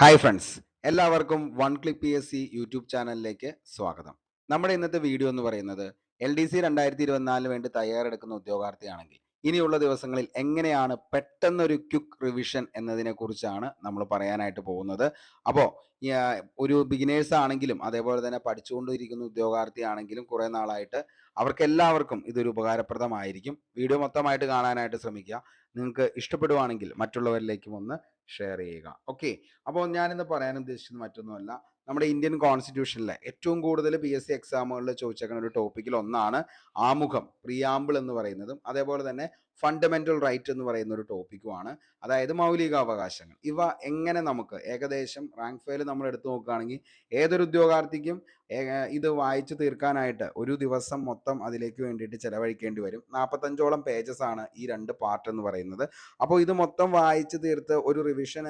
Hi friends, എല്ലാവർക്കും one click PSC YouTube ചാനലിലേക്ക് സ്വാഗതം. നമ്മുടെ ഇന്നത്തെ വീഡിയോ എന്ന് പറയുന്നത് LDC 2024 വേണ്ടി തയ്യാറെടുക്കുന്ന ഉദ്യോഗാർത്ഥിയാണെങ്കിൽ ഇനിയുള്ള ദിവസങ്ങളിൽ എങ്ങനെയാണ് പെട്ടെന്നൊരു ക്വിക്ക് റിവിഷൻ എന്നതിനെ കുറിച്ചാണ് നമ്മൾ പറയാനായിട്ട് പോകുന്നത്. അപ്പോൾ ഒരു ബിഗിനേഴ്സ് ആണെങ്കിലും അതേപോലെ തന്നെ പഠിച്ചുകൊണ്ടിരിക്കുന്ന ഉദ്യോഗാർത്ഥിയാണെങ്കിലും കുറേ നാളായിട്ട് അവർക്കെല്ലാവർക്കും ഇതൊരു ഉപകാരപ്രദമായിരിക്കും. വീഡിയോ മൊത്തമായിട്ട് കാണാനായിട്ട് ശ്രമിക്കുക. നിങ്ങൾക്ക് ഇഷ്ടപ്പെടുവാണെങ്കിൽ മറ്റുള്ളവരിലേക്കും ഒന്ന് ഷെയർ ചെയ്യുക. ഓക്കെ, അപ്പോൾ ഞാനിന്ന് പറയാൻ ഉദ്ദേശിച്ചത് മറ്റൊന്നുമല്ല, നമ്മുടെ ഇന്ത്യൻ കോൺസ്റ്റിറ്റ്യൂഷനിലെ ഏറ്റവും കൂടുതൽ PSC എക്സാമുകളിൽ ചോദിച്ചേക്കുന്ന ഒരു ടോപ്പിക്കിൽ ഒന്നാണ് ആമുഖം, പ്രിയാമ്പിൾ എന്ന് പറയുന്നതും അതേപോലെ തന്നെ ഫണ്ടമെന്റൽ റൈറ്റ് എന്ന് പറയുന്ന ഒരു ടോപ്പിക്കുമാണ്. അതായത് മൗലികാവകാശങ്ങൾ. ഇവ എങ്ങനെ നമുക്ക് ഏകദേശം റാങ്ക് ഫയൽ നമ്മൾ എടുത്തു നോക്കുകയാണെങ്കിൽ ഏതൊരു ഉദ്യോഗാർത്ഥിക്കും ഇത് വായിച്ചു തീർക്കാനായിട്ട് ഒരു ദിവസം മൊത്തം അതിലേക്ക് വേണ്ടിയിട്ട് ചിലവഴിക്കേണ്ടി വരും. 45ഓളം പേജസ് ആണ് ഈ രണ്ട് പാർട്ട് എന്ന് പറയുന്നത്. അപ്പോൾ ഇത് മൊത്തം വായിച്ചു തീർത്ത് ഒരു റിവിഷൻ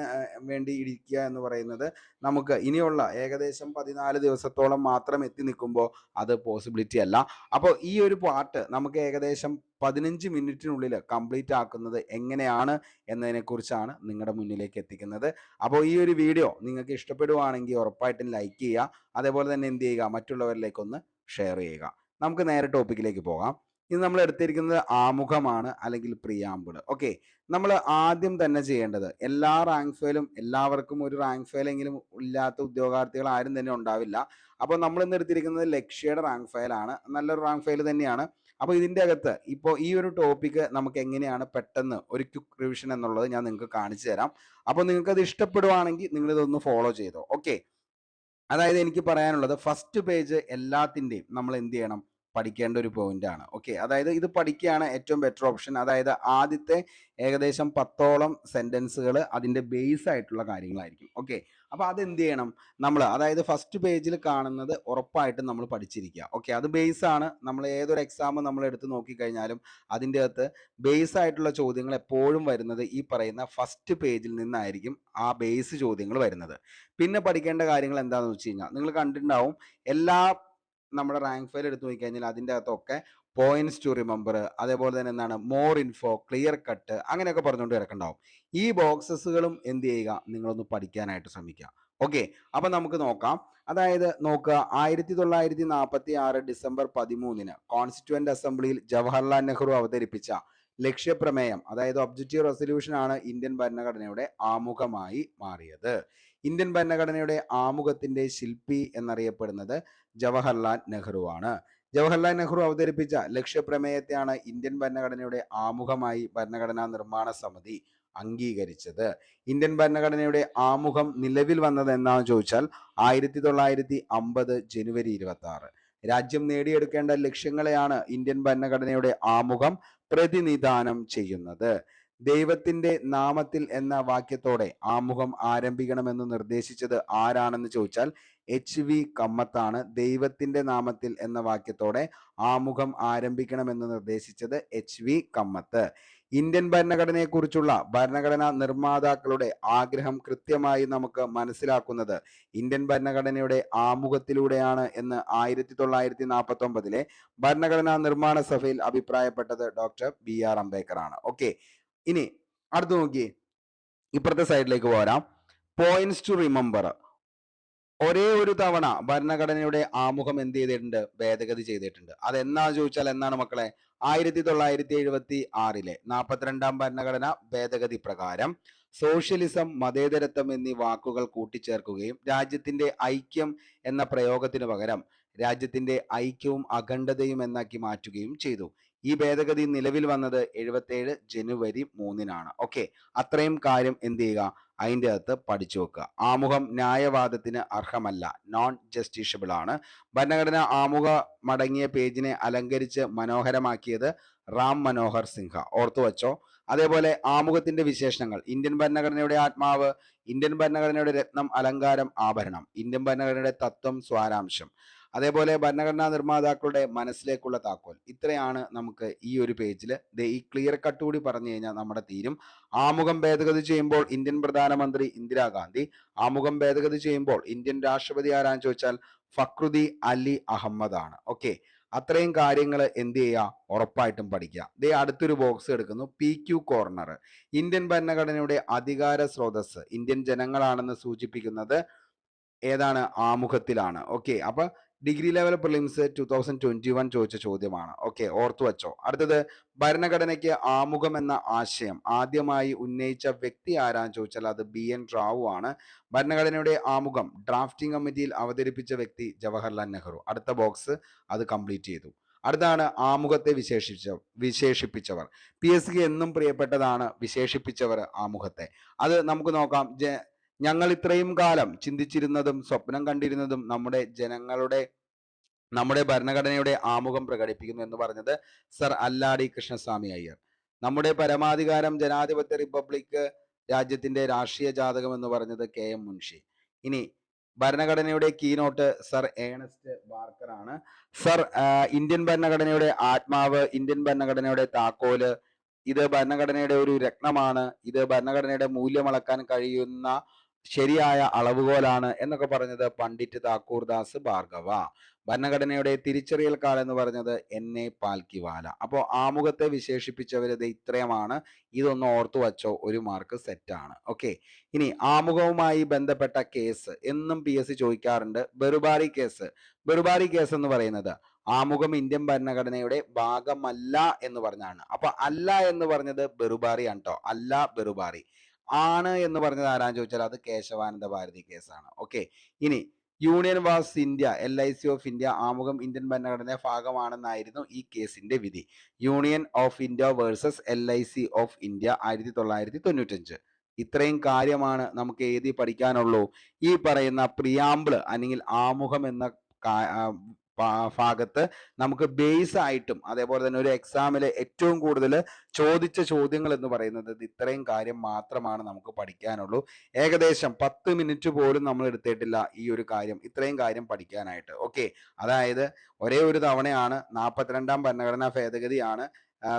വേണ്ടി ഇരിക്കുക എന്ന് പറയുന്നത് നമുക്ക് ഇനിയുള്ള ഏകദേശം 14 ദിവസത്തോളം മാത്രം എത്തി നിൽക്കുമ്പോൾ അത് പോസിബിലിറ്റി അല്ല. അപ്പോൾ ഈ ഒരു പാർട്ട് നമുക്ക് ഏകദേശം 15 മിനിറ്റിനുള്ളിൽ കംപ്ലീറ്റ് ആക്കുന്നത് എങ്ങനെയാണ് എന്നതിനെക്കുറിച്ചാണ് നിങ്ങളുടെ മുന്നിലേക്ക് എത്തിക്കുന്നത്. അപ്പോൾ ഈ ഒരു വീഡിയോ നിങ്ങൾക്ക് ഇഷ്ടപ്പെടുവാണെങ്കിൽ ഉറപ്പായിട്ടും ലൈക്ക് ചെയ്യുക, അതേപോലെ തന്നെ എന്ത് ചെയ്യുക, മറ്റുള്ളവരിലേക്കൊന്ന് ഷെയർ ചെയ്യുക. നമുക്ക് നേരെ ടോപ്പിക്കിലേക്ക് പോകാം. ഇത് നമ്മൾ എടുത്തിരിക്കുന്നത് ആമുഖമാണ് അല്ലെങ്കിൽ പ്രിയാമ്പിൾ. ഓക്കെ, നമ്മൾ ആദ്യം തന്നെ ചെയ്യേണ്ടത് എല്ലാ റാങ്ക് ഫയലും എല്ലാവർക്കും ഒരു റാങ്ക് ഫയലെങ്കിലും ഇല്ലാത്ത ഉദ്യോഗാർത്ഥികൾ ആരും തന്നെ ഉണ്ടാവില്ല. അപ്പോൾ നമ്മൾ ഇന്ന് എടുത്തിരിക്കുന്നത് ലക്ഷ്യയുടെ റാങ്ക് ഫയലാണ്. നല്ലൊരു റാങ്ക് ഫയൽ തന്നെയാണ്. അപ്പോൾ ഇതിൻ്റെ അകത്ത് ഇപ്പോൾ ഈ ഒരു ടോപ്പിക്ക് നമുക്ക് എങ്ങനെയാണ് പെട്ടെന്ന് ഒരു ക്വിക്ക് റിവിഷൻ എന്നുള്ളത് ഞാൻ നിങ്ങൾക്ക് കാണിച്ചു തരാം. അപ്പോൾ നിങ്ങൾക്ക് അത് ഇഷ്ടപ്പെടുവാണെങ്കിൽ നിങ്ങളിതൊന്ന് ഫോളോ ചെയ്തോ. ഓക്കെ, അതായത് എനിക്ക് പറയാനുള്ളത് ഫസ്റ്റ് പേജ് എല്ലാത്തിൻ്റെയും നമ്മൾ എന്ത് ചെയ്യണം, പഠിക്കേണ്ട ഒരു പോയിന്റ് ആണ്. ഓക്കെ, അതായത് ഇത് പഠിക്കുകയാണ് ഏറ്റവും ബെറ്റർ ഓപ്ഷൻ. അതായത് ആദ്യത്തെ ഏകദേശം 10ഓളം സെന്റൻസുകൾ അതിൻ്റെ ബേസ് ആയിട്ടുള്ള കാര്യങ്ങളായിരിക്കും. ഓക്കെ, അപ്പോൾ അതെന്ത് ചെയ്യണം നമ്മൾ, അതായത് ഫസ്റ്റ് പേജിൽ കാണുന്നത് ഉറപ്പായിട്ടും നമ്മൾ പഠിച്ചിരിക്കുക. ഓക്കെ, അത് ബേസ് ആണ്. നമ്മൾ ഏതൊരു എക്സാം നമ്മൾ എടുത്ത് നോക്കിക്കഴിഞ്ഞാലും അതിൻ്റെ അകത്ത് ബേസ് ആയിട്ടുള്ള ചോദ്യങ്ങൾ എപ്പോഴും വരുന്നത് ഈ പറയുന്ന ഫസ്റ്റ് പേജിൽ നിന്നായിരിക്കും ആ ബേസ് ചോദ്യങ്ങൾ വരുന്നത്. പിന്നെ പഠിക്കേണ്ട കാര്യങ്ങൾ എന്താണെന്ന് വെച്ച് കഴിഞ്ഞാൽ നിങ്ങൾ കണ്ടിട്ടുണ്ടാവും, എല്ലാ നമ്മുടെ റാങ്ക് ഫയൽ എടുത്ത് നോക്കിക്കഴിഞ്ഞാൽ അതിൻ്റെ അകത്തൊക്കെ പോയിന്റ്സ് ടു റിമെമ്പർ, അതേപോലെ തന്നെ എന്താണ് മോർ ഇൻഫോ, ക്ലിയർ കട്ട്, അങ്ങനെയൊക്കെ പറഞ്ഞുകൊണ്ട് കിടക്കുന്നുണ്ടാവും. ഈ ബോക്സസുകളും എന്ത് ചെയ്യുക, നിങ്ങളൊന്ന് പഠിക്കാനായിട്ട് ശ്രമിക്കുക. ഓക്കെ, അപ്പം നമുക്ക് നോക്കാം. അതായത് നോക്കുക, 1946 ഡിസംബർ 13 കോൺസ്റ്റിറ്റ്യൂവന്റ് അസംബ്ലിയിൽ ജവഹർലാൽ നെഹ്റു അവതരിപ്പിച്ച ലക്ഷ്യപ്രമേയം, അതായത് ഒബ്ജക്റ്റീവ് റെസൊല്യൂഷൻ ആണ് ഇന്ത്യൻ ഭരണഘടനയുടെ ആമുഖമായി മാറിയത്. ഇന്ത്യൻ ഭരണഘടനയുടെ ആമുഖത്തിന്റെ ശില്പി എന്നറിയപ്പെടുന്നത് ജവഹർലാൽ നെഹ്റു ആണ്. ജവഹർലാൽ നെഹ്റു അവതരിപ്പിച്ച ലക്ഷ്യപ്രമേയത്തെയാണ് ഇന്ത്യൻ ഭരണഘടനയുടെ ആമുഖമായി ഭരണഘടനാ നിർമ്മാണ സമിതി അംഗീകരിച്ചത്. ഇന്ത്യൻ ഭരണഘടനയുടെ ആമുഖം നിലവിൽ വന്നത് എന്നാന്ന് ചോദിച്ചാൽ 1950 ജനുവരി 26. രാജ്യം നേടിയെടുക്കേണ്ട ലക്ഷ്യങ്ങളെയാണ് ഇന്ത്യൻ ഭരണഘടനയുടെ ആമുഖം പ്രതിനിധാനം ചെയ്യുന്നത്. ദൈവത്തിന്റെ നാമത്തിൽ എന്ന വാക്യത്തോടെ ആമുഖം ആരംഭിക്കണമെന്ന് നിർദ്ദേശിച്ചത് ആരാണെന്ന് ചോദിച്ചാൽ HV കമ്മത്താണ്. ദൈവത്തിന്റെ നാമത്തിൽ എന്ന വാക്യത്തോടെ ആമുഖം ആരംഭിക്കണമെന്ന് നിർദ്ദേശിച്ചത് HV കമ്മത്ത്. ഇന്ത്യൻ ഭരണഘടനയെക്കുറിച്ചുള്ള ഭരണഘടനാ നിർമ്മാതാക്കളുടെ ആഗ്രഹം കൃത്യമായി നമുക്ക് മനസ്സിലാക്കുന്നത് ഇന്ത്യൻ ഭരണഘടനയുടെ ആമുഖത്തിലൂടെയാണ് എന്ന് 1949 ഭരണഘടനാ നിർമ്മാണ സഭയിൽ അഭിപ്രായപ്പെട്ടത് ഡോക്ടർ BR അംബേദ്കർ ആണ്. ഓക്കെ, ഇനി അടുത്ത് നോക്കിയേ, ഇപ്പുറത്തെ സൈഡിലേക്ക് പോരാം. Points to remember. ഒരേ ഒരു തവണ ഭരണഘടനയുടെ ആമുഖം എന്ത് ചെയ്തിട്ടുണ്ട്, ഭേദഗതി ചെയ്തിട്ടുണ്ട്. അതെന്നാ ചോദിച്ചാൽ എന്നാണ് മക്കളെ, 1976 42ാം ഭരണഘടന ഭേദഗതി പ്രകാരം സോഷ്യലിസം, മതേതരത്വം എന്നീ വാക്കുകൾ കൂട്ടിച്ചേർക്കുകയും രാജ്യത്തിന്റെ ഐക്യം എന്ന പ്രയോഗത്തിന് പകരം രാജ്യത്തിന്റെ ഐക്യവും അഖണ്ഡതയും എന്നാക്കി മാറ്റുകയും ചെയ്തു. ഈ ഭേദഗതി നിലവിൽ വന്നത് 77 ജനുവരി 3 ഓക്കെ, അത്രയും കാര്യം എന്ത് ചെയ്യുക, അതിൻ്റെ അകത്ത് പഠിച്ചു വെക്കുക. ആമുഖം ന്യായവാദത്തിന് അർഹമല്ല, നോൺ ജസ്റ്റിഷ്യബിൾ ആണ്. ഭരണഘടന ആമുഖമടങ്ങിയ പേജിനെ അലങ്കരിച്ച് മനോഹരമാക്കിയത് റാം മനോഹർ സിൻഹ, ഓർത്തു വച്ചോ. അതേപോലെ ആമുഖത്തിന്റെ വിശേഷണങ്ങൾ: ഇന്ത്യൻ ഭരണഘടനയുടെ ആത്മാവ്, ഇന്ത്യൻ ഭരണഘടനയുടെ രത്നം, അലങ്കാരം, ആഭരണം, ഇന്ത്യൻ ഭരണഘടനയുടെ തത്വം, സ്വാരാംശം, അതേപോലെ ഭരണഘടനാ നിർമ്മാതാക്കളുടെ മനസ്സിലേക്കുള്ള താക്കോൽ. ഇത്രയാണ് നമുക്ക് ഈ ഒരു പേജിൽ. ഈ ക്ലിയർ കട്ട് കൂടി പറഞ്ഞു കഴിഞ്ഞാൽ നമ്മുടെ തീരും. ആമുഖം ഭേദഗതി ചെയ്യുമ്പോൾ ഇന്ത്യൻ പ്രധാനമന്ത്രി ഇന്ദിരാഗാന്ധി. ആമുഖം ഭേദഗതി ചെയ്യുമ്പോൾ ഇന്ത്യൻ രാഷ്ട്രപതി ആരാന്ന് ചോദിച്ചാൽ ഫക്രുദ്ദീൻ അലി അഹമ്മദ് ആണ്. ഓക്കെ, അത്രയും കാര്യങ്ങൾ എന്ത് ചെയ്യുക, ഉറപ്പായിട്ടും പഠിക്കുക. ദേ അടുത്തൊരു ബോക്സ് എടുക്കുന്നു, PQ കോർണർ. ഇന്ത്യൻ ഭരണഘടനയുടെ അധികാര സ്രോതസ് ഇന്ത്യൻ ജനങ്ങളാണെന്ന് സൂചിപ്പിക്കുന്നത് ഏതാണ്? ആമുഖത്തിലാണ്. ഓക്കെ, അപ്പൊ ഡിഗ്രി ലെവൽ പ്രിലിംസ് 2021 ചോദിച്ച ചോദ്യമാണ്. ഓക്കെ, ഓർത്തു വച്ചോ. അടുത്തത്, ഭരണഘടനയ്ക്ക് ആമുഖം എന്ന ആശയം ആദ്യമായി ഉന്നയിച്ച വ്യക്തി ആരാന്ന് ചോദിച്ചാൽ അത് BN റാവു ആണ്. ഭരണഘടനയുടെ ആമുഖം ഡ്രാഫ്റ്റിംഗ് കമ്മിറ്റിയിൽ അവതരിപ്പിച്ച വ്യക്തി ജവഹർലാൽ നെഹ്റു. അടുത്ത ബോക്സ് അത് കംപ്ലീറ്റ് ചെയ്തു. അടുത്താണ് ആമുഖത്തെ വിശേഷിപ്പിച്ചവർ. PSC എന്നും പ്രിയപ്പെട്ടതാണ് വിശേഷിപ്പിച്ചവർ ആമുഖത്തെ. അത് നമുക്ക് നോക്കാം. ഞങ്ങൾ ഇത്രയും കാലം ചിന്തിച്ചിരുന്നതും സ്വപ്നം കണ്ടിരുന്നതും നമ്മുടെ ഭരണഘടനയുടെ ആമുഖം പ്രകടിപ്പിക്കുന്നു എന്ന് പറഞ്ഞത് സർ അല്ലാടി കൃഷ്ണസ്വാമി അയ്യർ. നമ്മുടെ പരമാധികാരം ജനാധിപത്യ റിപ്പബ്ലിക് രാജ്യത്തിന്റെ രാഷ്ട്രീയ ജാതകം എന്ന് പറഞ്ഞത് KM മുൻഷി. ഇനി ഭരണഘടനയുടെ കീനോട്ട് സർ ഏണസ്റ്റ് ബാർക്കർ ആണ്. സർ ഇന്ത്യൻ ഭരണഘടനയുടെ ആത്മാവ്, ഇന്ത്യൻ ഭരണഘടനയുടെ താക്കോല്, ഇത് ഭരണഘടനയുടെ ഒരു രത്നമാണ്, ഇത് ഭരണഘടനയുടെ മൂല്യം അളക്കാൻ കഴിയുന്ന ശരിയായ അളവുകോലാണ് എന്നൊക്കെ പറഞ്ഞത് പണ്ഡിറ്റ് താക്കൂർദാസ് ഭാർഗവ. ഭരണഘടനയുടെ തിരിച്ചറിയൽ കാർഡ് എന്ന് പറഞ്ഞത് NA പാൽക്കിവാല. അപ്പോൾ ആമുഖത്തെ വിശേഷിപ്പിച്ചവരത് ഇത്രയുമാണ്. ഇതൊന്ന് ഓർത്തു വച്ചോ, ഒരു മാർക്ക് സെറ്റാണ്. ഓക്കെ, ഇനി ആമുഖവുമായി ബന്ധപ്പെട്ട കേസ് എന്നും PSC ചോദിക്കാറുണ്ട്. ബെറുബാറി കേസ്. ബെറുബാറി കേസ് എന്ന് പറയുന്നത് ആമുഖം ഇന്ത്യൻ ഭരണഘടനയുടെ ഭാഗമല്ല എന്ന് പറഞ്ഞാണ്. അപ്പൊ അല്ല എന്ന് പറഞ്ഞത് ബെറുബാറി ആണ് കേട്ടോ, അല്ല ബെറുബാറി. ആണ് എന്ന് പറഞ്ഞത് ആരാന്ന് ചോദിച്ചാൽ അത് കേശവാനന്ദ ഭാരതി കേസാണ്. ഓക്കെ, ഇനി union was India, LIC of India ആമുഖം ഇന്ത്യൻ ഭരണഘടനയുടെ ഭാഗമാണെന്നായിരുന്നു ഈ കേസിന്റെ വിധി. Union of India versus LIC of India 1995. ഇത്രയും കാര്യമാണ് നമുക്ക് എഴുതി പഠിക്കാനുള്ളൂ. ഈ പറയുന്ന പ്രിയാമ്പിള് അല്ലെങ്കിൽ ആമുഖം എന്ന ഭാഗത്ത് നമുക്ക് ബേസ് ആയിട്ടും അതേപോലെ തന്നെ ഒരു എക്സാമിൽ ഏറ്റവും കൂടുതൽ ചോദിച്ച ചോദ്യങ്ങൾ എന്ന് പറയുന്നത് ഇത്രയും കാര്യം മാത്രമാണ് നമുക്ക് പഠിക്കാനുള്ളൂ. ഏകദേശം 10 മിനിറ്റ് പോലും നമ്മൾ എടുത്തിട്ടില്ല ഈ ഒരു കാര്യം, ഇത്രയും കാര്യം പഠിക്കാനായിട്ട്. ഓക്കെ, അതായത് ഒരേ ഒരു തവണയാണ് 42ാം ഭരണഘടനാ ഭേദഗതിയാണ്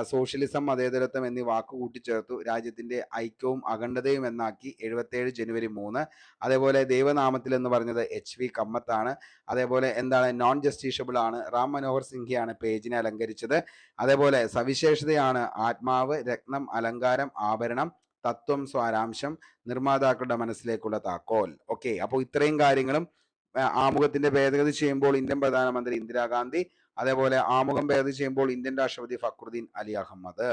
സോഷ്യലിസം, മതേതരത്വം എന്നീ വാക്ക് കൂട്ടിച്ചേർത്തു രാജ്യത്തിന്റെ ഐക്യവും അഖണ്ഡതയും എന്നാക്കി 77 ജനുവരി 3. അതേപോലെ ദൈവനാമത്തിൽ എന്ന് പറഞ്ഞത് HV കമ്മത്താണ്. അതേപോലെ എന്താണ്, നോൺ ജസ്റ്റീഷ്യബിൾ ആണ്, റാം മനോഹർ സിംഘിയാണ് പേജിനെ അലങ്കരിച്ചത്. അതേപോലെ സവിശേഷതയാണ് ആത്മാവ്, രത്നം, അലങ്കാരം, ആഭരണം, തത്വം, സ്വാരാംശം, നിർമ്മാതാക്കളുടെ മനസ്സിലേക്കുള്ള താക്കോൽ. ഓക്കെ, അപ്പോൾ ഇത്രയും കാര്യങ്ങളും ആമുഖത്തിന്റെ ഭേദഗതി ചെയ്യുമ്പോൾ ഇന്ത്യൻ പ്രധാനമന്ത്രി ഇന്ദിരാഗാന്ധി, അതേപോലെ ആമുഖം ഭേദഗതി ചെയ്യുമ്പോൾ ഇന്ത്യൻ രാഷ്ട്രപതി ഫക്രുദ്ദീൻ അലി അഹമ്മദ്.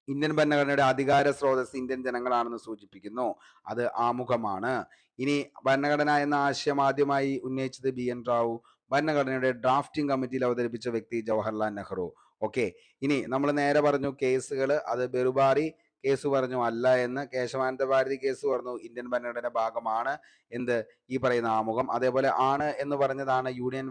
ഇന്ത്യൻ ഭരണഘടനയുടെ അധികാര സ്രോതസ് ഇന്ത്യൻ ജനങ്ങളാണെന്ന് സൂചിപ്പിക്കുന്നു, അത് ആമുഖമാണ്. ഇനി ഭരണഘടന എന്ന ആശയം ആദ്യമായി ഉന്നയിച്ചത് BN റാവു. ഭരണഘടനയുടെ ഡ്രാഫ്റ്റിംഗ് കമ്മിറ്റിയിൽ അവതരിപ്പിച്ച വ്യക്തി ജവഹർലാൽ നെഹ്റു. ഓക്കെ, ഇനി നമ്മൾ നേരെ പറഞ്ഞു കേസുകൾ, അത് ബെറുബാറി കേസ് പറഞ്ഞു അല്ല എന്ന്, കേശവാനന്ദ ഭാരതി കേസ് പറഞ്ഞു ഇന്ത്യൻ ഭരണഘടനയുടെ ഭാഗമാണ് എന്ത്, ഈ പറയുന്ന ആമുഖം. അതേപോലെ ആണ് എന്ന് പറഞ്ഞതാണ് union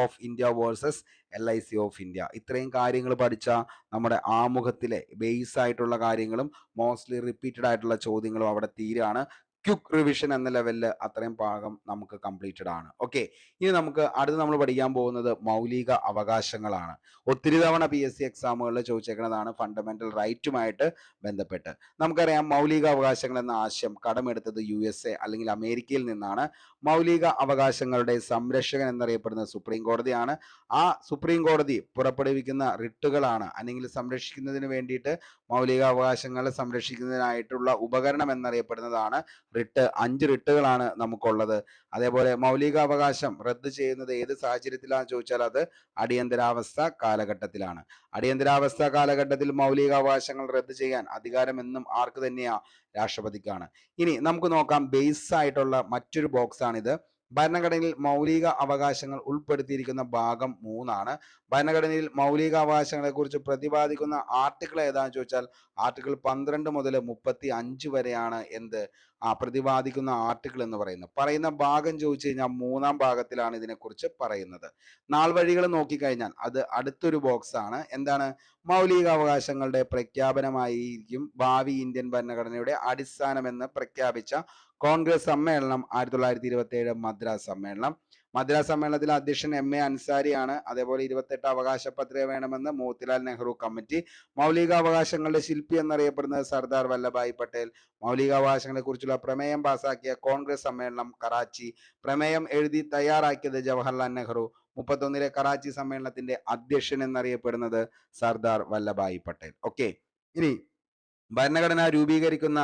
of India versus LIC of India. ഇത്രയും കാര്യങ്ങൾ പഠിച്ച നമ്മുടെ ആമുഖത്തിലെ ബേസ് ആയിട്ടുള്ള കാര്യങ്ങളും മോസ്റ്റ്ലി റിപ്പീറ്റഡ് ആയിട്ടുള്ള ചോദ്യങ്ങളും അവിടെ തീരാണ്. ക്വിക്ക് റിവിഷൻ എന്ന ലെവലിൽ അത്രയും ഭാഗം നമുക്ക് കംപ്ലീറ്റഡ് ആണ്. ഓക്കെ, ഇനി നമുക്ക് അടുത്ത് നമ്മൾ പഠിക്കാൻ പോകുന്നത് മൗലിക അവകാശങ്ങളാണ്. ഒത്തിരി തവണ PSC എക്സാമുകളിൽ ചോദിച്ചേക്കുന്നതാണ് ഫണ്ടമെന്റൽ റൈറ്റുമായിട്ട് ബന്ധപ്പെട്ട്. നമുക്കറിയാം മൗലിക അവകാശങ്ങൾ എന്ന ആശയം കടമെടുത്തത് USA അല്ലെങ്കിൽ അമേരിക്കയിൽ നിന്നാണ്. മൗലിക അവകാശങ്ങളുടെ സംരക്ഷകൻ എന്നറിയപ്പെടുന്നത് സുപ്രീം കോടതിയാണ്. ആ സുപ്രീം കോടതി പുറപ്പെടുവിക്കുന്ന റിട്ടുകളാണ് അല്ലെങ്കിൽ സംരക്ഷിക്കുന്നതിന് വേണ്ടിയിട്ട് മൗലിക അവകാശങ്ങളെ സംരക്ഷിക്കുന്നതിനായിട്ടുള്ള ഉപകരണം എന്നറിയപ്പെടുന്നതാണ് റിട്ട്. 5 റിട്ടുകളാണ് നമുക്കുള്ളത്. അതേപോലെ മൗലിക അവകാശം റദ്ദ് ചെയ്യുന്നത് ഏത് സാഹചര്യത്തിലാണെന്ന് ചോദിച്ചാൽ അത് അടിയന്തരാവസ്ഥ കാലഘട്ടത്തിലാണ്. അടിയന്തരാവസ്ഥ കാലഘട്ടത്തിൽ മൗലിക അവകാശങ്ങൾ റദ്ദ് ചെയ്യാൻ അധികാരം എന്നും ആർക്ക് തന്നെയാ? രാഷ്ട്രപതിക്കാണ്. ഇനി നമുക്ക് നോക്കാം, ബേസ് ആയിട്ടുള്ള മറ്റൊരു ബോക്സ് ആണിത്. ഭരണഘടനയിൽ മൗലിക അവകാശങ്ങൾ ഉൾപ്പെടുത്തിയിരിക്കുന്ന ഭാഗം 3 ഭരണഘടനയിൽ മൗലിക അവകാശങ്ങളെ കുറിച്ച് പ്രതിപാദിക്കുന്ന ആർട്ടിക്കിൾ ഏതാണെന്ന് ചോദിച്ചാൽ ആർട്ടിക്കിൾ 12 മുതൽ 35 വരെയാണ് എന്ത് പ്രതിപാദിക്കുന്ന ആർട്ടിക്കിൾ എന്ന് പറയുന്ന ഭാഗം ചോദിച്ചു കഴിഞ്ഞാൽ 3ാം ഭാഗത്തിലാണ് ഇതിനെക്കുറിച്ച് പറയുന്നത്. നാൾവഴികൾ നോക്കിക്കഴിഞ്ഞാൽ അത് അടുത്തൊരു ബോക്സ് ആണ്. എന്താണ്? മൗലിക അവകാശങ്ങളുടെ പ്രഖ്യാപനമായിരിക്കും ഭാവി ഇന്ത്യൻ ഭരണഘടനയുടെ അടിസ്ഥാനമെന്ന് പ്രഖ്യാപിച്ച കോൺഗ്രസ് സമ്മേളനം 1927 മദ്രാസ് സമ്മേളനം. മദ്രാസ് സമ്മേളനത്തിൽ അധ്യക്ഷൻ MA അൻസാരിയാണ്. അതേപോലെ 28 അവകാശ പത്രിക വേണമെന്ന് മോത്തിലാൽ നെഹ്റു കമ്മിറ്റി. മൗലികാവകാശങ്ങളുടെ ശില്പി എന്നറിയപ്പെടുന്നത് സർദാർ വല്ലഭായ് പട്ടേൽ. മൗലികാവകാശങ്ങളെ കുറിച്ചുള്ള പ്രമേയം പാസാക്കിയ കോൺഗ്രസ് സമ്മേളനം കറാച്ചി. പ്രമേയം എഴുതി തയ്യാറാക്കിയത് ജവഹർലാൽ നെഹ്റു. 31 കറാച്ചി സമ്മേളനത്തിന്റെ അധ്യക്ഷൻ എന്നറിയപ്പെടുന്നത് സർദാർ വല്ലഭായ് പട്ടേൽ. ഓക്കെ, ഇനി ഭരണഘടന രൂപീകരിക്കുന്ന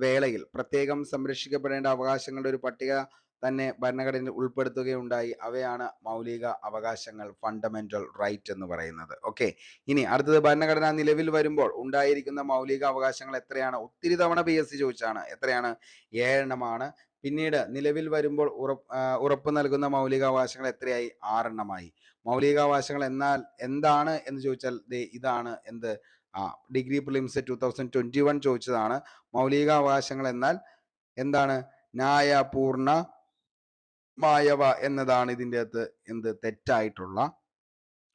വേളയിൽ പ്രത്യേകം സംരക്ഷിക്കപ്പെടേണ്ട അവകാശങ്ങളുടെ ഒരു പട്ടിക തന്നെ ഭരണഘടനയിൽ ഉൾപ്പെടുത്തുകയുണ്ടായി. അവയാണ് മൗലിക അവകാശങ്ങൾ, ഫണ്ടമെന്റൽ റൈറ്റ് എന്ന് പറയുന്നത്. ഓക്കെ, ഇനി അടുത്തത് ഭരണഘടന നിലവിൽ വരുമ്പോൾ ഉണ്ടായിരിക്കുന്ന മൗലിക അവകാശങ്ങൾ എത്രയാണ്? ഒത്തിരി തവണ PSC ചോദിച്ചാണ്. എത്രയാണ്? 7 എണ്ണമാണ്. പിന്നീട് നിലവിൽ വരുമ്പോൾ ഉറപ്പ് നൽകുന്ന മൗലികാവകാശങ്ങൾ എത്രയായി? 6 എണ്ണമായി. മൗലികാവകാശങ്ങൾ എന്നാൽ എന്താണ് എന്ന് ചോദിച്ചാൽ ഇതാണ്. എന്ത്? ഡിഗ്രി പ്രിലിംസ് 2021 ചോദിച്ചതാണ്. മൗലികാവകാശങ്ങൾ എന്നാൽ എന്താണ്? ന്യായ പൂർണ്ണ മായവ എന്നതാണ് ഇതിൻ്റെ അകത്ത് തെറ്റായിട്ടുള്ള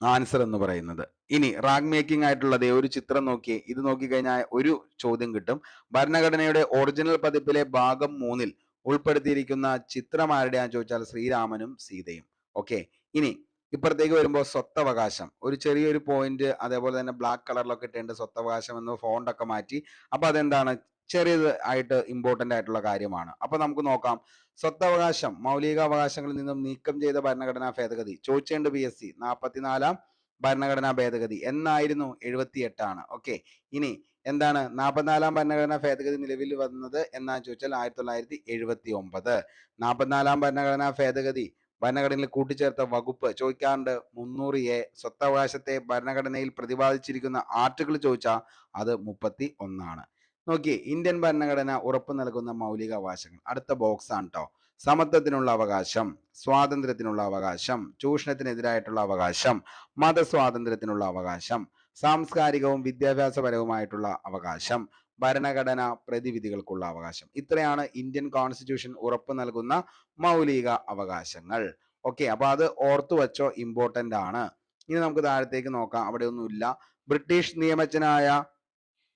ആൻസർ എന്ന് പറയുന്നത്. ഇനി റാങ്ക് മേക്കിംഗ് ആയിട്ടുള്ളത് ഒരു ചിത്രം നോക്കിയേ. ഇത് നോക്കിക്കഴിഞ്ഞാൽ ഒരു ചോദ്യം കിട്ടും. ഭരണഘടനയുടെ ഒറിജിനൽ പതിപ്പിലെ ഭാഗം 3-ൽ ഉൾപ്പെടുത്തിയിരിക്കുന്ന ചിത്രം ആരുടെയാന്ന് ചോദിച്ചാൽ ശ്രീരാമനും സീതയും. ഓക്കെ, ഇനി ഇപ്പുറത്തേക്ക് വരുമ്പോൾ സ്വത്തവകാശം, ഒരു ചെറിയൊരു പോയിന്റ് അതേപോലെ തന്നെ ബ്ലാക്ക് കളറിലൊക്കെ ഇട്ടുണ്ട്. സ്വത്തവകാശം എന്ന് ഫോണ്ട് ഒക്കെ മാറ്റി. അപ്പൊ അതെന്താണ്? ചെറിയത് ആയിട്ട് ഇമ്പോർട്ടന്റ് ആയിട്ടുള്ള കാര്യമാണ്. അപ്പൊ നമുക്ക് നോക്കാം. സ്വത്തവകാശം മൗലികാവകാശങ്ങളിൽ നിന്നും നീക്കം ചെയ്ത ഭരണഘടനാ ഭേദഗതി ചോദിച്ചേണ്ട PSC 44-ാം ഭരണഘടനാ ഭേദഗതി എന്നായിരുന്നു? 78 ഓക്കെ, ഇനി എന്താണ് 44-ാം ഭരണഘടനാ ഭേദഗതി നിലവിൽ വന്നത് എന്നാ ചോദിച്ചാൽ 1979. 44-ാം ഭരണഘടനാ ഭേദഗതി ഭരണഘടനയിൽ കൂട്ടിച്ചേർത്ത വകുപ്പ് ചോദിക്കാറുണ്ട്. 300A. സ്വത്തവകാശത്തെ ഭരണഘടനയിൽ പ്രതിപാദിച്ചിരിക്കുന്ന ആർട്ടിക്കിൾ ചോദിച്ചാൽ അത് 31. നോക്കിയേ, ഇന്ത്യൻ ഭരണഘടന ഉറപ്പു നൽകുന്ന മൗലിക അവകാശങ്ങൾ. അടുത്ത ബോക്സ് ആണ് കേട്ടോ. സമത്വത്തിനുള്ള അവകാശം, സ്വാതന്ത്ര്യത്തിനുള്ള അവകാശം, ചൂഷണത്തിനെതിരായിട്ടുള്ള അവകാശം, മതസ്വാതന്ത്ര്യത്തിനുള്ള അവകാശം, സാംസ്കാരികവും വിദ്യാഭ്യാസപരവുമായിട്ടുള്ള അവകാശം, ഭരണഘടന പ്രതിവിധികൾക്കുള്ള അവകാശം. ഇത്രയാണ് ഇന്ത്യൻ കോൺസ്റ്റിറ്റ്യൂഷൻ ഉറപ്പു നൽകുന്ന മൗലിക അവകാശങ്ങൾ. ഓക്കെ, അപ്പൊ അത് ഓർത്തു വെച്ചോ, ഇമ്പോർട്ടന്റ് ആണ്. ഇനി നമുക്ക് താഴത്തേക്ക് നോക്കാം. അവിടെ ഒന്നുമില്ല. ബ്രിട്ടീഷ് നിയമജ്ഞനായ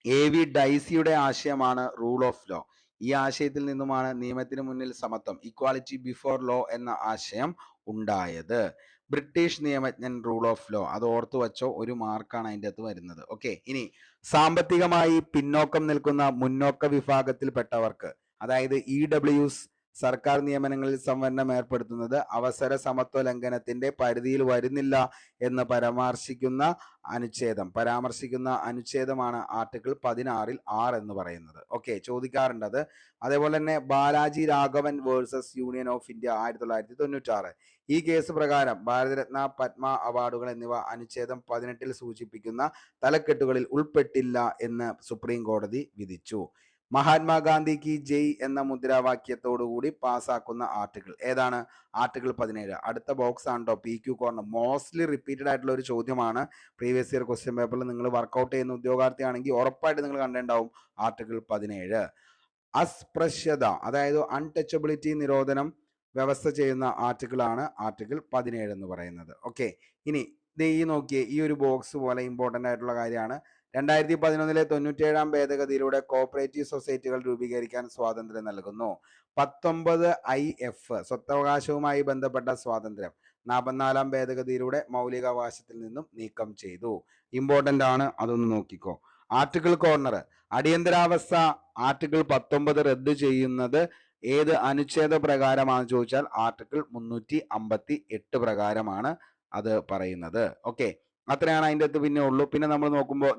AV ഡൈസിയുടെ ആശയമാണ് റൂൾ ഓഫ് ലോ. ഈ ആശയത്തിൽ നിന്നുമാണ് നിയമത്തിന് മുന്നിൽ സമത്വം, ഇക്വാലിറ്റി ബിഫോർ ലോ എന്ന ആശയം ഉണ്ടായത്. ബ്രിട്ടീഷ് നിയമജ്ഞൻ, റൂൾ ഓഫ് ലോ, അത് ഓർത്തു വച്ചോ, ഒരു മാർക്കാണ് അതിൻ്റെ അകത്ത് വരുന്നത്. ഓക്കെ, ഇനി സാമ്പത്തികമായി പിന്നോക്കം നിൽക്കുന്ന മുന്നോക്ക വിഭാഗത്തിൽപ്പെട്ടവർക്ക്, അതായത് EWS, സർക്കാർ നിയമനങ്ങളിൽ സംവരണം ഏർപ്പെടുത്തുന്നത് അവസര സമത്വ ലംഘനത്തിന്റെ പരിധിയിൽ വരുന്നില്ല എന്ന് പരാമർശിക്കുന്ന അനുച്ഛേദമാണ് ആർട്ടിക്കിൾ 16-ൽ 6 എന്ന് പറയുന്നത്. ഓക്കെ, ചോദിക്കാറുണ്ടത്. അതേപോലെ തന്നെ Balaji Raghavan versus union of India 1996. ഈ കേസ് പ്രകാരം ഭാരതരത്ന, പത്മ അവാർഡുകൾ എന്നിവ അനുച്ഛേദം 18-ൽ സൂചിപ്പിക്കുന്ന തലക്കെട്ടുകളിൽ ഉൾപ്പെട്ടില്ല എന്ന് സുപ്രീം കോടതി വിധിച്ചു. മഹാത്മാഗാന്ധി കി ജയ് എന്ന മുദ്രാവാക്യത്തോടുകൂടി പാസ്സാക്കുന്ന ആർട്ടിക്കിൾ ഏതാണ്? ആർട്ടിക്കിൾ 17. അടുത്ത ബോക്സ് ആണ് കേട്ടോ, PQ കോർണർ. മോസ്റ്റ്ലി റിപ്പീറ്റഡ് ആയിട്ടുള്ള ഒരു ചോദ്യമാണ്. പ്രീവിയസ് ഇയർ ക്വസ്റ്റ്യൻ പേപ്പറിൽ നിങ്ങൾ വർക്കൗട്ട് ചെയ്യുന്ന ഉദ്യോഗാർത്ഥിയാണെങ്കിൽ ഉറപ്പായിട്ട് നിങ്ങൾ കണ്ടിട്ടുണ്ടാവും. ആർട്ടിക്കിൾ 17 അസ്പൃശ്യത, അതായത് അൺടച്ചബിലിറ്റി നിരോധനം വ്യവസ്ഥ ചെയ്യുന്ന ആർട്ടിക്കിളാണ് ആർട്ടിക്കിൾ 17 എന്ന് പറയുന്നത്. ഓക്കെ, ഇനി ഈ നോക്കിയേ, ഈ ഒരു ബോക്സ് പോലെ ഇമ്പോർട്ടൻ്റ് ആയിട്ടുള്ള കാര്യമാണ്. 2011-ലെ 97-ാം ഭേദഗതിയിലൂടെ കോഓപ്പറേറ്റീവ് സൊസൈറ്റികൾ രൂപീകരിക്കാൻ സ്വാതന്ത്ര്യം നൽകുന്നു. 19IF സ്വത്തവകാശവുമായി ബന്ധപ്പെട്ട സ്വാതന്ത്ര്യം 44-ാം ഭേദഗതിയിലൂടെ മൗലികാവകാശത്തിൽ നിന്നും നീക്കം ചെയ്തു. ഇമ്പോർട്ടൻ്റ് ആണ്, അതൊന്ന് നോക്കിക്കോ. ആർട്ടിക്കിൾ കോർണർ, അടിയന്തരാവസ്ഥ ആർട്ടിക്കിൾ 19 റദ്ദു ചെയ്യുന്നത് ഏത് അനുച്ഛേദ പ്രകാരമാണെന്ന് ചോദിച്ചാൽ ആർട്ടിക്കിൾ 358 പ്രകാരമാണ് അത് പറയുന്നത്. ഓക്കെ, അത്രയാണ് അതിൻ്റെ അകത്ത് പിന്നെ ഉള്ളൂ. പിന്നെ നമ്മൾ നോക്കുമ്പോൾ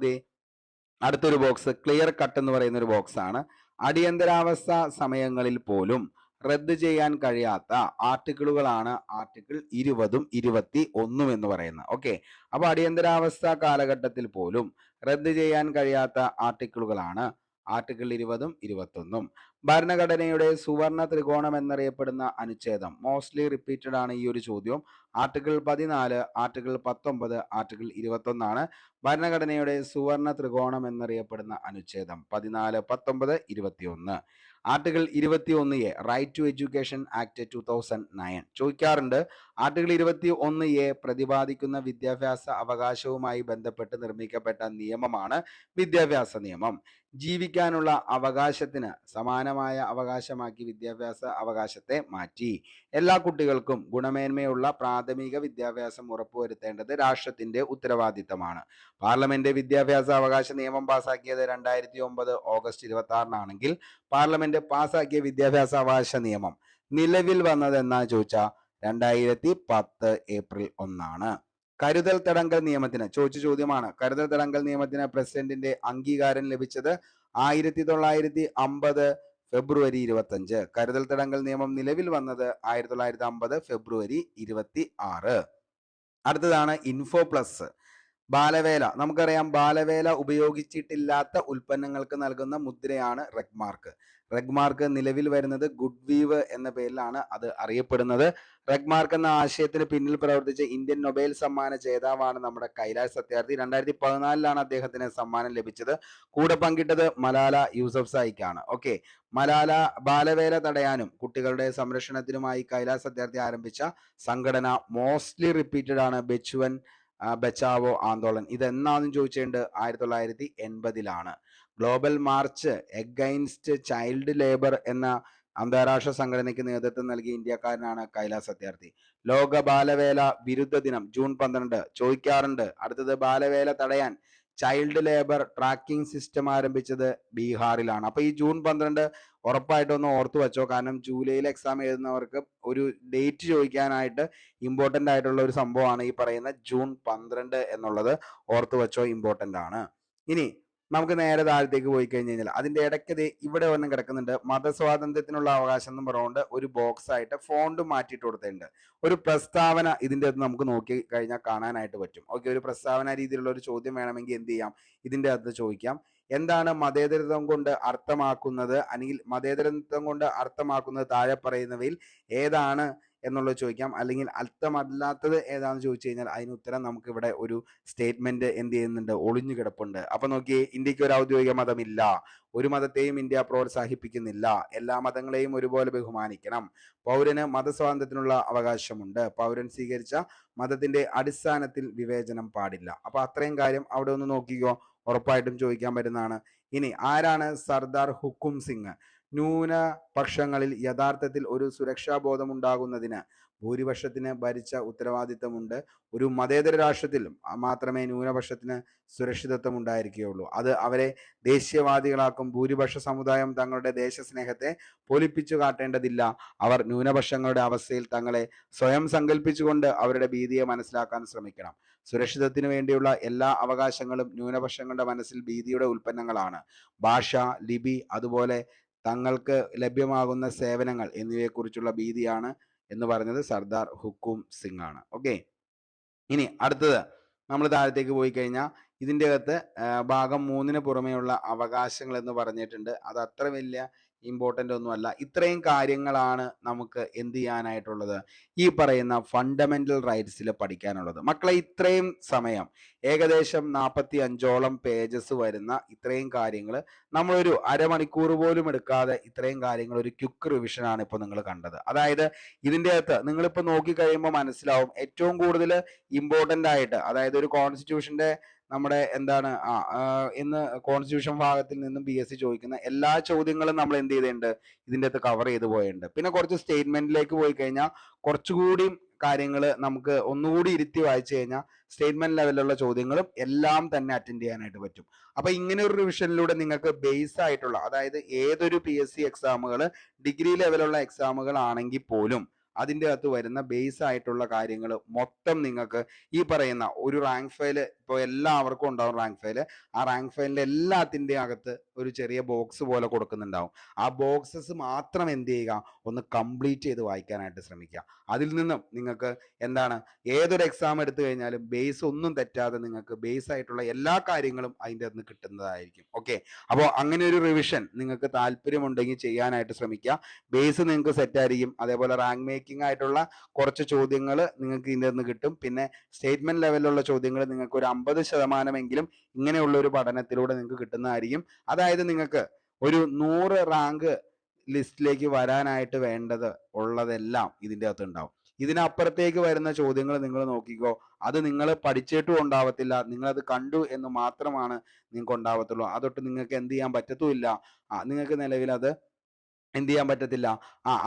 അടുത്തൊരു ബോക്സ് ക്ലിയർ കട്ട് എന്ന് പറയുന്ന ഒരു ബോക്സ് ആണ്. അടിയന്തരാവസ്ഥ സമയങ്ങളിൽ പോലും റദ്ദ് ചെയ്യാൻ കഴിയാത്ത ആർട്ടിക്കിളുകളാണ് ആർട്ടിക്കിൾ 20-ഉം 21-ഉം എന്ന് പറയുന്നത്. ഓക്കെ, അപ്പൊ അടിയന്തരാവസ്ഥ കാലഘട്ടത്തിൽ പോലും റദ്ദ് ചെയ്യാൻ കഴിയാത്ത ആർട്ടിക്കിളുകളാണ് ആർട്ടിക്കിൾ 20-ഉം 21-ഉം. ഭരണഘടനയുടെ സുവർണ ത്രികോണം എന്നറിയപ്പെടുന്ന അനുച്ഛേദം, മോസ്റ്റ്ലി റിപ്പീറ്റഡ് ആണ് ഈ ഒരു ചോദ്യം. ആർട്ടിക്കിൾ 14, ആർട്ടിക്കിൾ 19, ആർട്ടിക്കിൾ 21 ആണ് ഭരണഘടനയുടെ സുവർണ ത്രികോണം എന്നറിയപ്പെടുന്ന അനുച്ഛേദം. 14, 19, 21. Article 21A right to education act 2009 ചോദിക്കാറുണ്ട്. ആർട്ടിക്കിൾ 21A പ്രതിപാദിക്കുന്ന വിദ്യാഭ്യാസ അവകാശവുമായി ബന്ധപ്പെട്ട് നിർമ്മിക്കപ്പെട്ട നിയമമാണ് വിദ്യാഭ്യാസ നിയമം. ജീവിക്കാനുള്ള അവകാശത്തിന് സമാനമായ അവകാശമാക്കി വിദ്യാഭ്യാസ അവകാശത്തെ മാറ്റി. എല്ലാ കുട്ടികൾക്കും ഗുണമേന്മയുള്ള പ്രാഥമിക വിദ്യാഭ്യാസം ഉറപ്പുവരുത്തേണ്ടത് രാഷ്ട്രത്തിന്റെ ഉത്തരവാദിത്തമാണ്. പാർലമെന്റ് വിദ്യാഭ്യാസ അവകാശ നിയമം പാസാക്കിയത് 2009 ഓഗസ്റ്റ് 26-നാണെങ്കിൽ പാർലമെന്റ് പാസാക്കിയ വിദ്യാഭ്യാസ അവകാശ നിയമം നിലവിൽ വന്നത് എന്നാ ചോദിച്ചാൽ 2010 ഏപ്രിൽ 1. കരുതൽ തടങ്കൽ നിയമത്തിന് ചോദിച്ച ചോദ്യമാണ്. കരുതൽ തടങ്കൽ നിയമത്തിന് പ്രസിഡന്റിന്റെ അംഗീകാരം ലഭിച്ചത് 1950 ഫെബ്രുവരി 25. കരുതൽ തടങ്കൽ നിയമം നിലവിൽ വന്നത് 1950 ഫെബ്രുവരി 26. അടുത്തതാണ് ഇൻഫോ പ്ലസ്. ബാലവേല. നമുക്കറിയാം, ബാലവേല ഉപയോഗിച്ചിട്ടില്ലാത്ത ഉൽപ്പന്നങ്ങൾക്ക് നൽകുന്ന മുദ്രയാണ് റെഗ്മാർക്ക്. റെഗ്മാർക്ക് നിലവിൽ വരുന്നത് ഗുഡ് വീവ് എന്ന പേരിലാണ് അത് അറിയപ്പെടുന്നത്. റെഗ്മാർക്ക് എന്ന ആശയത്തിന് പിന്നിൽ പ്രവർത്തിച്ച ഇന്ത്യൻ നൊബേൽ സമ്മാന ജേതാവാണ് നമ്മുടെ കൈലാഷ് സത്യാർത്ഥി. 2014 അദ്ദേഹത്തിന് സമ്മാനം ലഭിച്ചത്. കൂടെ പങ്കിട്ടത് മലാല യൂസഫ്സായിക്കാണ്. ഓക്കെ, മലാല ബാലവേല തടയാനും കുട്ടികളുടെ സംരക്ഷണത്തിനുമായി കൈലാഷ് സത്യാർത്ഥി ആരംഭിച്ച സംഘടന മോസ്റ്റ്ലി റിപ്പീറ്റഡ് ആണ് ബെച്ചുവൻ ബച്ചാവോ ആന്തോളൻ. ഇത് എന്നാന്നും ചോദിച്ചിട്ടുണ്ട്, 1980. Global March against child labour എന്ന അന്താരാഷ്ട്ര സംഘടനയ്ക്ക് നേതൃത്വം നൽകിയ ഇന്ത്യക്കാരനാണ് കൈലാഷ് സത്യാർത്ഥി. ലോക ബാലവേല വിരുദ്ധ ദിനം ജൂൺ 12 ചോദിക്കാറുണ്ട്. അടുത്തത് ബാലവേല തടയാൻ ചൈൽഡ് ലേബർ ട്രാക്കിംഗ് സിസ്റ്റം ആരംഭിച്ചത് ബീഹാറിലാണ്. അപ്പൊ ഈ ജൂൺ 12 ഉറപ്പായിട്ടൊന്ന് ഓർത്തു വെച്ചോ. കാരണം ജൂലൈയിൽ എക്സാം എഴുതുന്നവർക്ക് ഒരു ഡേറ്റ് ചോദിക്കാനായിട്ട് ഇമ്പോർട്ടൻ്റ് ആയിട്ടുള്ള ഒരു സംഭവമാണ് ഈ പറയുന്ന ജൂൺ 12 എന്നുള്ളത്. ഓർത്തു വെച്ചോ, ഇമ്പോർട്ടൻ്റ് ആണ്. ഇനി നമുക്ക് നേരെ താഴത്തേക്ക് പോയി കഴിഞ്ഞ് കഴിഞ്ഞാൽ അതിന്റെ ഇടയ്ക്ക് ഇവിടെ ഒന്നും കിടക്കുന്നുണ്ട്. മതസ്വാതന്ത്ര്യത്തിനുള്ള അവകാശം എന്ന് പറഞ്ഞുകൊണ്ട് ഒരു ബോക്സ് ആയിട്ട് ഫോണ്ട് മാറ്റിയിട്ട് കൊടുത്തിട്ടുണ്ട്. ഒരു പ്രസ്താവന ഇതിൻ്റെ അകത്ത് നമുക്ക് നോക്കി കഴിഞ്ഞാൽ കാണാനായിട്ട് പറ്റും. ഓക്കെ, ഒരു പ്രസ്താവന രീതിയിലുള്ള ഒരു ചോദ്യം വേണമെങ്കിൽ എന്ത് ചെയ്യാം, ഇതിൻ്റെ അകത്ത് ചോദിക്കാം. എന്താണ് മതേതരത്വം കൊണ്ട് അർത്ഥമാക്കുന്നത്, അല്ലെങ്കിൽ മതേതരത്വം കൊണ്ട് അർത്ഥമാക്കുന്നത് താഴെ പറയുന്നവയിൽ ഏതാണ് എന്നുള്ളത് ചോദിക്കാം. അല്ലെങ്കിൽ അർത്ഥമല്ലാത്തത് ഏതാണെന്ന് ചോദിച്ചു കഴിഞ്ഞാൽ അതിന് ഉത്തരം നമുക്ക് ഇവിടെ ഒരു സ്റ്റേറ്റ്മെന്റ് എന്ത് ചെയ്യുന്നുണ്ട്, ഒളിഞ്ഞു കിടപ്പുണ്ട്. അപ്പൊ നോക്കിയേ, ഇന്ത്യക്ക് ഒരു ഔദ്യോഗിക മതമില്ല, ഒരു മതത്തെയും ഇന്ത്യ പ്രോത്സാഹിപ്പിക്കുന്നില്ല, എല്ലാ മതങ്ങളെയും ഒരുപോലെ ബഹുമാനിക്കണം, പൗരന് മതസ്വാതന്ത്ര്യത്തിനുള്ള അവകാശമുണ്ട്, പൗരൻ സ്വീകരിച്ച മതത്തിന്റെ അടിസ്ഥാനത്തിൽ വിവേചനം പാടില്ല. അപ്പൊ അത്രയും കാര്യം അവിടെ ഒന്ന് നോക്കിക്കോ, ഉറപ്പായിട്ടും ചോദിക്കാൻ പറ്റുന്നതാണ്. ഇനി ആരാണ് സർദാർ ഹുക്കും സിംഗ്? ന്യൂനപക്ഷങ്ങളിൽ യഥാർത്ഥത്തിൽ ഒരു സുരക്ഷാബോധം ഉണ്ടാകുന്നതിന് ഭൂരിപക്ഷത്തിന് ഭരിച്ച ഉത്തരവാദിത്തമുണ്ട്. ഒരു മതേതര രാഷ്ട്രത്തിൽ മാത്രമേ ന്യൂനപക്ഷത്തിന് സുരക്ഷിതത്വം ഉണ്ടായിരിക്കുകയുള്ളൂ. അത് അവരെ ദേശീയവാദികളാക്കും. ഭൂരിപക്ഷ സമുദായം തങ്ങളുടെ ദേശസ്നേഹത്തെ പൊലിപ്പിച്ചു കാട്ടേണ്ടതില്ല. അവർ ന്യൂനപക്ഷങ്ങളുടെ അവസ്ഥയിൽ തങ്ങളെ സ്വയം സങ്കല്പിച്ചുകൊണ്ട് അവരുടെ ഭീതിയെ മനസ്സിലാക്കാൻ ശ്രമിക്കണം. സുരക്ഷിതത്തിനു വേണ്ടിയുള്ള എല്ലാ അവകാശങ്ങളും ന്യൂനപക്ഷങ്ങളുടെ മനസ്സിൽ ഭീതിയുടെ ഉൽപ്പന്നങ്ങളാണ്. ഭാഷ, ലിപി, അതുപോലെ തങ്ങൾക്ക് ലഭ്യമാകുന്ന സേവനങ്ങൾ എന്നിവയെക്കുറിച്ചുള്ള ഭീതിയാണ് എന്ന് പറഞ്ഞത് സർദാർ ഹുക്കും സിംഗ് ആണ്. ഓക്കെ, ഇനി അടുത്തത് നമ്മൾ താഴത്തേക്ക് പോയി കഴിഞ്ഞാൽ ഇതിൻ്റെ അകത്ത് ഭാഗം 3 പുറമെയുള്ള അവകാശങ്ങൾ എന്ന് പറഞ്ഞിട്ടുണ്ട്. അത് അത്ര വലിയ ഇമ്പോർട്ടൻ്റ് ഒന്നുമല്ല. ഇത്രയും കാര്യങ്ങളാണ് നമുക്ക് എന്ത് ചെയ്യാനായിട്ടുള്ളത്, ഈ പറയുന്ന ഫണ്ടമെന്റൽ റൈറ്റ്സിൽ പഠിക്കാനുള്ളത്. മക്കളെ, ഇത്രയും സമയം ഏകദേശം 45ഓളം പേജസ് വരുന്ന ഇത്രയും കാര്യങ്ങൾ നമ്മളൊരു അരമണിക്കൂർ പോലും എടുക്കാതെ ഇത്രയും കാര്യങ്ങൾ ഒരു ക്വിക്ക് റിവിഷൻ ആണ് ഇപ്പോൾ നിങ്ങൾ കണ്ടത്. അതായത് ഇതിൻ്റെ അകത്ത് നിങ്ങളിപ്പോൾ നോക്കിക്കഴിയുമ്പോൾ മനസ്സിലാവും ഏറ്റവും കൂടുതൽ ഇമ്പോർട്ടൻ്റ് ആയിട്ട്, അതായത് ഒരു കോൺസ്റ്റിറ്റ്യൂഷന്റെ നമ്മുടെ എന്താണ് ഇന്ന് കോൺസ്റ്റിറ്റ്യൂഷൻ ഭാഗത്തിൽ നിന്നും PSC ചോദിക്കുന്ന എല്ലാ ചോദ്യങ്ങളും നമ്മൾ എന്ത് ചെയ്തിട്ടുണ്ട്, ഇതിൻ്റെ അകത്ത് കവർ ചെയ്ത് പോയിട്ടുണ്ട്. പിന്നെ കുറച്ച് സ്റ്റേറ്റ്മെന്റിലേക്ക് പോയി കഴിഞ്ഞാൽ കുറച്ചുകൂടി കാര്യങ്ങൾ നമുക്ക് ഒന്നുകൂടി ഇരുത്തി വായിച്ചു കഴിഞ്ഞാൽ സ്റ്റേറ്റ്മെന്റ് ലെവലിലുള്ള ചോദ്യങ്ങളും എല്ലാം തന്നെ അറ്റൻഡ് ചെയ്യാനായിട്ട് പറ്റും. അപ്പൊ ഇങ്ങനെ ഒരു റിവിഷനിലൂടെ നിങ്ങൾക്ക് ബേസ് ആയിട്ടുള്ള, അതായത് ഏതൊരു PSC എക്സാമുകൾ ഡിഗ്രി ലെവലുള്ള എക്സാമുകൾ ആണെങ്കിൽ പോലും അതിൻ്റെ അകത്ത് വരുന്ന ബേസ് ആയിട്ടുള്ള കാര്യങ്ങൾ മൊത്തം നിങ്ങൾക്ക് ഈ പറയുന്ന ഒരു റാങ്ക് ഫയല്, ഇപ്പോൾ എല്ലാവർക്കും ഉണ്ടാവും റാങ്ക് ഫയല്. ആ റാങ്ക് ഫയലിന്റെ എല്ലാത്തിൻ്റെ അകത്ത് ഒരു ചെറിയ ബോക്സ് പോലെ കൊടുക്കുന്നുണ്ടാവും. ആ ബോക്സസ് മാത്രം എന്ത് ചെയ്യുക, ഒന്ന് കംപ്ലീറ്റ് ചെയ്ത് വായിക്കാനായിട്ട് ശ്രമിക്കുക. അതിൽ നിന്നും നിങ്ങൾക്ക് എന്താണ്, ഏതൊരു എക്സാം എടുത്തു കഴിഞ്ഞാലും ബേസ് ഒന്നും തെറ്റാതെ നിങ്ങൾക്ക് ബേസ് ആയിട്ടുള്ള എല്ലാ കാര്യങ്ങളും അതിൻ്റെ അകത്ത് കിട്ടുന്നതായിരിക്കും. ഓക്കെ, അപ്പോൾ അങ്ങനെ ഒരു റിവിഷൻ നിങ്ങൾക്ക് താല്പര്യമുണ്ടെങ്കിൽ ചെയ്യാനായിട്ട് ശ്രമിക്കുക. ബേസ് നിങ്ങൾക്ക് സെറ്റ് ആയിരിക്കും. അതേപോലെ റാങ്ക് മേക്കിംഗ് ആയിട്ടുള്ള കുറച്ച് ചോദ്യങ്ങൾ നിങ്ങൾക്ക് ഇതിൻ്റെ നിന്ന് കിട്ടും. പിന്നെ സ്റ്റേറ്റ്മെന്റ് ലെവലിലുള്ള ചോദ്യങ്ങൾ നിങ്ങൾക്ക് ഒരു 50% ഇങ്ങനെയുള്ള ഒരു പഠനത്തിലൂടെ നിങ്ങൾക്ക് കിട്ടുന്നതായിരിക്കും. അതായത് നിങ്ങൾക്ക് ഒരു 100 റാങ്ക് ലിസ്റ്റിലേക്ക് വരാനായിട്ട് വേണ്ടത് ഉള്ളതെല്ലാം ഇതിൻ്റെ അകത്ത് ഉണ്ടാവും. ഇതിനപ്പുറത്തേക്ക് വരുന്ന ചോദ്യങ്ങൾ നിങ്ങൾ നോക്കിക്കോ, അത് നിങ്ങൾ പഠിച്ചിട്ടും ഉണ്ടാവത്തില്ല, നിങ്ങളത് കണ്ടു എന്ന് മാത്രമാണ് നിങ്ങൾക്ക് ഉണ്ടാവത്തുള്ളൂ. അതൊട്ട് നിങ്ങൾക്ക് എന്ത് ചെയ്യാൻ പറ്റത്തുമില്ല, നിങ്ങൾക്ക് നിലവിൽ അത് എന്ത് ചെയ്യാൻ പറ്റത്തില്ല,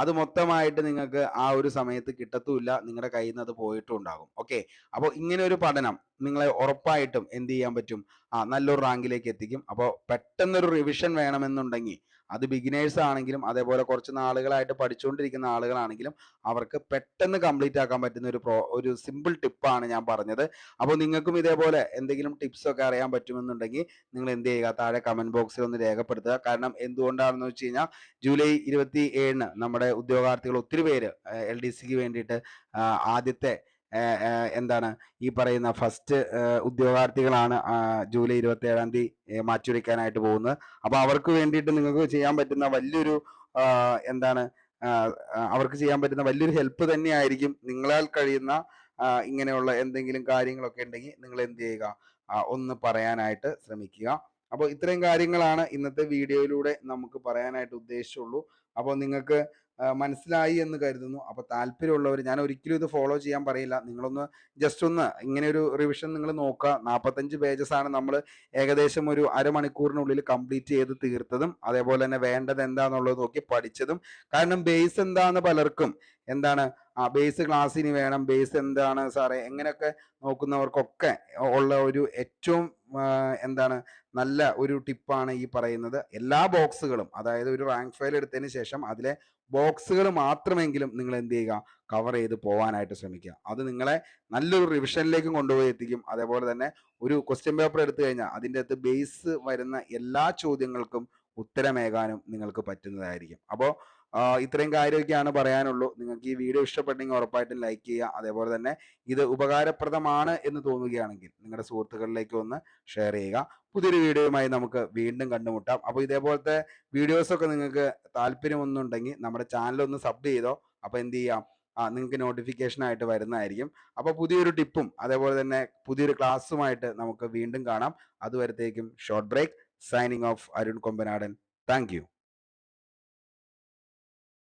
അത് മൊത്തമായിട്ട് നിങ്ങൾക്ക് ആ ഒരു സമയത്ത് കിട്ടത്തുമില്ല, നിങ്ങളുടെ കയ്യിൽ നിന്ന് അത് പോയിട്ടും ഉണ്ടാകും. ഓക്കെ, അപ്പോൾ ഇങ്ങനെ ഒരു പഠനം നിങ്ങളെ ഉറപ്പായിട്ടും എന്ത് ചെയ്യാൻ പറ്റും, നല്ലൊരു റാങ്കിലേക്ക് എത്തിക്കും. അപ്പോൾ പെട്ടെന്നൊരു റിവിഷൻ വേണമെന്നുണ്ടെങ്കിൽ അത് ബിഗിനേഴ്സ് ആണെങ്കിലും അതേപോലെ കുറച്ച് നാളുകളായിട്ട് പഠിച്ചുകൊണ്ടിരിക്കുന്ന ആളുകളാണെങ്കിലും അവർക്ക് പെട്ടെന്ന് കംപ്ലീറ്റ് ആക്കാൻ പറ്റുന്ന ഒരു സിമ്പിൾ ടിപ്പാണ് ഞാൻ പറഞ്ഞത്. അപ്പോൾ നിങ്ങൾക്കും ഇതേപോലെ എന്തെങ്കിലും ടിപ്സ് ഒക്കെ അറിയാൻ പറ്റുമെന്നുണ്ടെങ്കിൽ നിങ്ങൾ എന്ത് ചെയ്യുക, താഴെ കമന്റ് ബോക്സിൽ ഒന്ന് രേഖപ്പെടുത്തുക. കാരണം എന്തുകൊണ്ടാണെന്ന് വെച്ച് കഴിഞ്ഞാൽ ജൂലൈ 27-ന് നമ്മുടെ ഉദ്യോഗാർത്ഥികൾ ഒത്തിരി പേര് LDCക്ക് വേണ്ടിയിട്ട് ആദ്യത്തെ എന്താണ് ഈ പറയുന്ന ഫസ്റ്റ് ഉദ്യോഗാർത്ഥികളാണ് ജൂലൈ 27-ാം തീയതി മാറ്റിവെക്കാനായിട്ട് പോകുന്നത്. അപ്പോൾ അവർക്ക് വേണ്ടിയിട്ട് നിങ്ങൾക്ക് ചെയ്യാൻ പറ്റുന്ന വലിയൊരു എന്താണ് അവർക്ക് ചെയ്യാൻ പറ്റുന്ന വലിയൊരു ഹെൽപ്പ് തന്നെയായിരിക്കും. നിങ്ങളാൽ കഴിയുന്ന ഇങ്ങനെയുള്ള എന്തെങ്കിലും കാര്യങ്ങളൊക്കെ ഉണ്ടെങ്കിൽ നിങ്ങൾ എന്ത് ചെയ്യുക, ഒന്ന് പറയാനായിട്ട് ശ്രമിക്കുക. അപ്പോൾ ഇത്രയും കാര്യങ്ങളാണ് ഇന്നത്തെ വീഡിയോയിലൂടെ നമുക്ക് പറയാനായിട്ട് ഉദ്ദേശിച്ചുള്ളൂ. അപ്പോൾ നിങ്ങൾക്ക് മനസ്സിലായി എന്ന് കരുതുന്നു. അപ്പോൾ താല്പര്യമുള്ളവർ, ഞാൻ ഒരിക്കലും ഇത് ഫോളോ ചെയ്യാൻ പറയില്ല, നിങ്ങളൊന്ന് ജസ്റ്റ് ഒന്ന് ഇങ്ങനെ ഒരു റിവിഷൻ നിങ്ങൾ നോക്കുക. 45 പേജസ് ആണ് നമ്മൾ ഏകദേശം ഒരു അരമണിക്കൂറിനുള്ളിൽ കംപ്ലീറ്റ് ചെയ്ത് തീർത്തതും അതേപോലെ തന്നെ വേണ്ടത് എന്താണെന്നുള്ളത് നോക്കി പഠിച്ചതും. കാരണം ബേസ് എന്താന്ന് പലർക്കും എന്താണ് ബേസ് ക്ലാസ്സിന് വേണം, ബേസ് എന്താണ് സാറേ എങ്ങനെയൊക്കെ നോക്കുന്നവർക്കൊക്കെ ഉള്ള ഒരു ഏറ്റവും എന്താണ് നല്ല ഒരു ടിപ്പാണ് ഈ പറയുന്നത്. എല്ലാ ബോക്സുകളും, അതായത് ഒരു റാങ്ക് ഫയൽ എടുത്തതിന് ശേഷം അതിലെ ബോക്സുകൾ മാത്രമെങ്കിലും നിങ്ങൾ എന്ത് ചെയ്യുക, കവർ ചെയ്ത് പോകാനായിട്ട് ശ്രമിക്കുക. അത് നിങ്ങളെ നല്ലൊരു റിവിഷനിലേക്കും കൊണ്ടുപോയി എത്തിക്കും. അതേപോലെ തന്നെ ഒരു ക്വസ്റ്റ്യൻ പേപ്പർ എടുത്തു കഴിഞ്ഞാൽ അതിൻ്റെ അകത്ത് ബേസ് വരുന്ന എല്ലാ ചോദ്യങ്ങൾക്കും ഉത്തരമേകാനും നിങ്ങൾക്ക് പറ്റുന്നതായിരിക്കും. അപ്പോൾ ഇത്രയും കാര്യമൊക്കെയാണ് പറയാനുള്ളൂ. നിങ്ങൾക്ക് ഈ വീഡിയോ ഇഷ്ടപ്പെട്ടെങ്കിൽ ഉറപ്പായിട്ടും ലൈക്ക് ചെയ്യുക. അതേപോലെ തന്നെ ഇത് ഉപകാരപ്രദമാണ് എന്ന് തോന്നുകയാണെങ്കിൽ നിങ്ങളുടെ സുഹൃത്തുക്കളിലേക്ക് ഒന്ന് ഷെയർ ചെയ്യുക. പുതിയൊരു വീഡിയോയുമായി നമുക്ക് വീണ്ടും കണ്ടുമുട്ടാം. അപ്പോൾ ഇതേപോലത്തെ വീഡിയോസൊക്കെ നിങ്ങൾക്ക് താല്പര്യമൊന്നുണ്ടെങ്കിൽ നമ്മുടെ ചാനൽ ഒന്ന് സബ് ചെയ്തോ. അപ്പോൾ എന്ത് ചെയ്യാം, നിങ്ങൾക്ക് നോട്ടിഫിക്കേഷൻ ആയിട്ട് വരുന്നതായിരിക്കും. അപ്പോൾ പുതിയൊരു ടിപ്പും അതേപോലെ തന്നെ പുതിയൊരു ക്ലാസ്സുമായിട്ട് നമുക്ക് വീണ്ടും കാണാം. അതുവരത്തേക്കും short break. Signing off, Arun Kombanadan. Thank U.